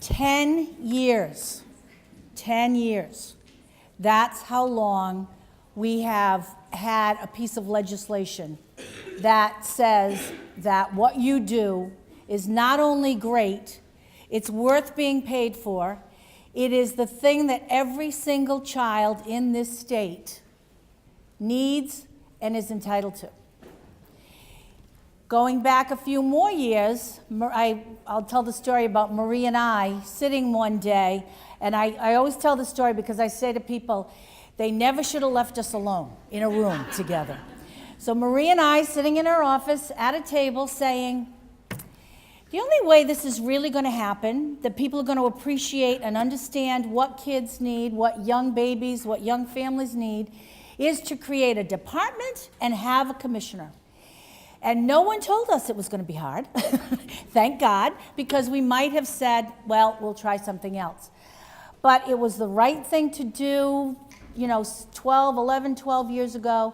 10 years. 10 years. That's how long we have had a piece of legislation that says that what you do is not only great, it's worth being paid for. It is the thing that every single child in this state needs and is entitled to. Going back a few more years, I'll tell the story about Marie and I sitting one day, and I always tell the story because I say to people, they never should have left us alone in a room together. So Marie and I sitting in her office at a table saying, the only way this is really going to happen, that people are going to appreciate and understand what kids need, what young babies, what young families need, is to create a department and have a commissioner. And no one told us it was going to be hard, thank God, because we might have said, well, we'll try something else. But it was the right thing to do, 12 years ago.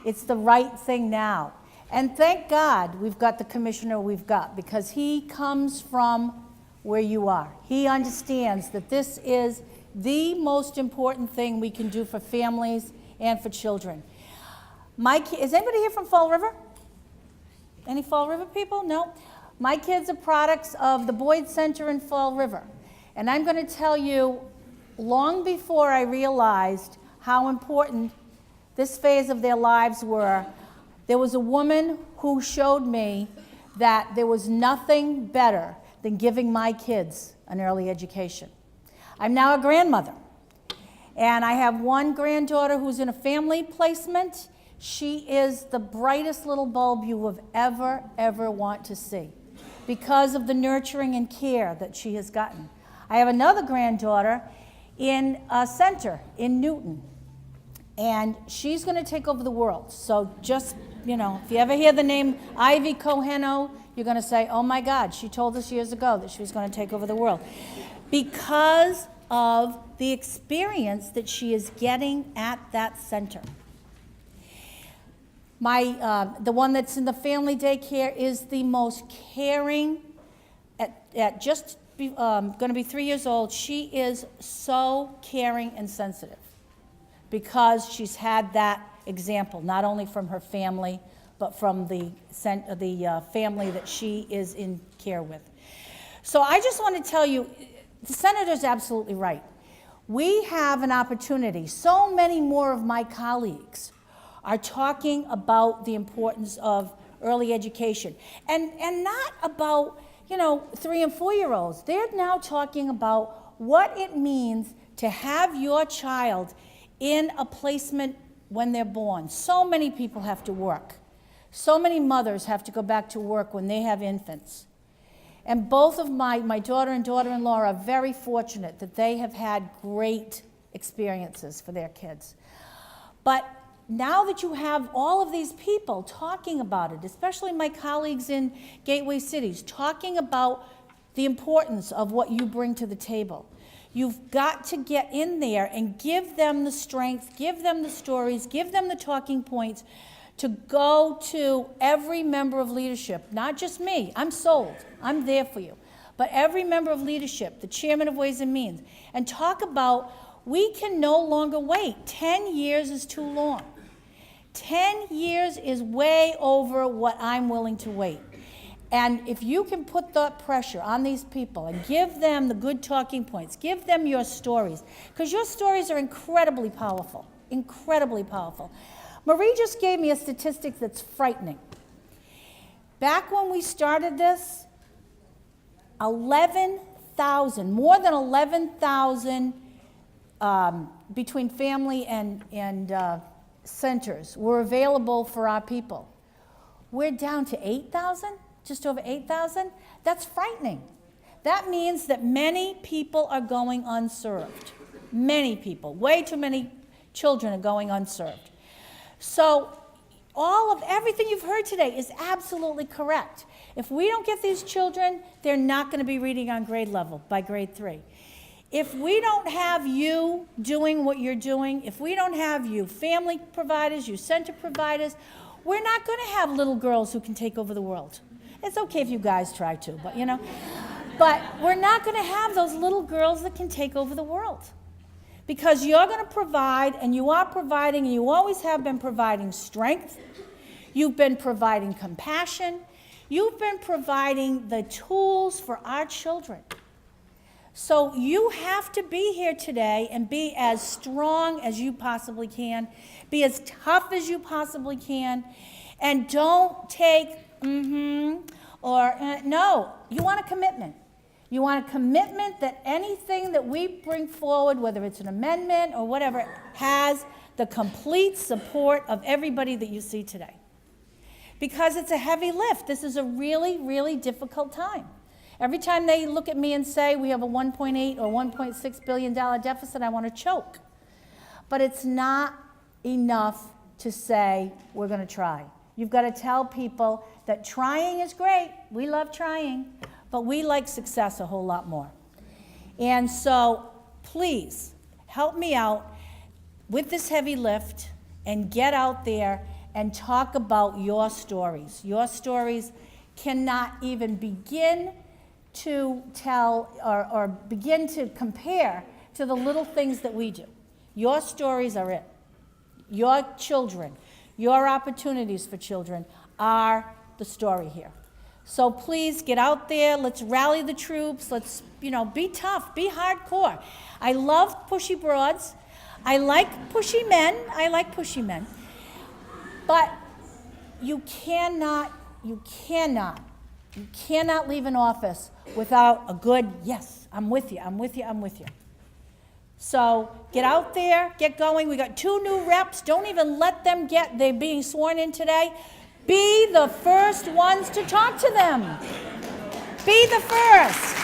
It's the right thing now. And thank God we've got the commissioner we've got, because he comes from where you are. He understands that this is the most important thing we can do for families and for children. Is anybody here from Fall River? Any Fall River people? No? My kids are products of the Boyd Center in Fall River. And I'm going to tell you, long before I realized how important this phase of their lives were, there was a woman who showed me that there was nothing better than giving my kids an early education. I'm now a grandmother, and I have one granddaughter who's in a family placement. She is the brightest little bulb you will ever want to see because of the nurturing and care that she has gotten. I have another granddaughter in a center in Newton, and she's going to take over the world. So just, if you ever hear the name Ivy Koheno, you're going to say, oh my God, she told us years ago that she was going to take over the world. Because of the experience that she is getting at that center. The one that's in the family daycare is the most caring, at just going to be 3 years old. She is so caring and sensitive because she's had that example, not only from her family, but from the family that she is in care with. So I just want to tell you, the senator's absolutely right. We have an opportunity. So many more of my colleagues are talking about the importance of early education. And not about, 3 and 4 year olds. They're now talking about what it means to have your child in a placement when they're born. So many people have to work. So many mothers have to go back to work when they have infants. And both of my daughter and daughter-in-law are very fortunate that they have had great experiences for their kids. But now that you have all of these people talking about it, especially my colleagues in gateway cities, talking about the importance of what you bring to the table, you've got to get in there and give them the strength, give them the stories, give them the talking points to go to every member of leadership, not just me. I'm sold. I'm there for you. But every member of leadership, the chairman of Ways and Means, and talk about we can no longer wait. 10 years is too long. 10 years is way over what I'm willing to wait. And if you can put that pressure on these people and give them the good talking points, give them your stories, because your stories are incredibly powerful, incredibly powerful. Marie just gave me a statistic that's frightening. Back when we started this, 11,000, more than 11,000 between family and centers were available for our people. We're down to 8,000, just over 8,000. That's frightening. That means that many people are going unserved. Many people, way too many children are going unserved. So everything you've heard today is absolutely correct. If we don't get these children, they're not going to be reading on grade level by grade 3. If we don't have you doing what you're doing, if we don't have you family providers, you center providers, we're not going to have little girls who can take over the world. It's okay if you guys try to, but But we're not going to have those little girls that can take over the world. Because you're going to provide, and you are providing, and you always have been providing strength. You've been providing compassion. You've been providing the tools for our children. So you have to be here today and be as strong as you possibly can. Be as tough as you possibly can. And don't take, no. You want a commitment. You want a commitment that anything that we bring forward, whether it's an amendment or whatever, has the complete support of everybody that you see today. Because it's a heavy lift. This is a really, really difficult time. Every time they look at me and say we have a $1.8 or $1.6 billion deficit, I want to choke. But it's not enough to say we're going to try. You've got to tell people that trying is great. We love trying, but we like success a whole lot more. And so please help me out with this heavy lift and get out there and talk about your stories. Your stories cannot even begin to tell or begin to compare to the little things that we do. Your stories are it. Your children, your opportunities for children are the story here. So please get out there. Let's rally the troops. Let's, be tough, be hardcore. I love pushy broads. I like pushy men. But you cannot leave an office without a good, yes, I'm with you. So get out there, get going. We got 2 new reps. Don't even let them they're being sworn in today. Be the first ones to talk to them. Be the first.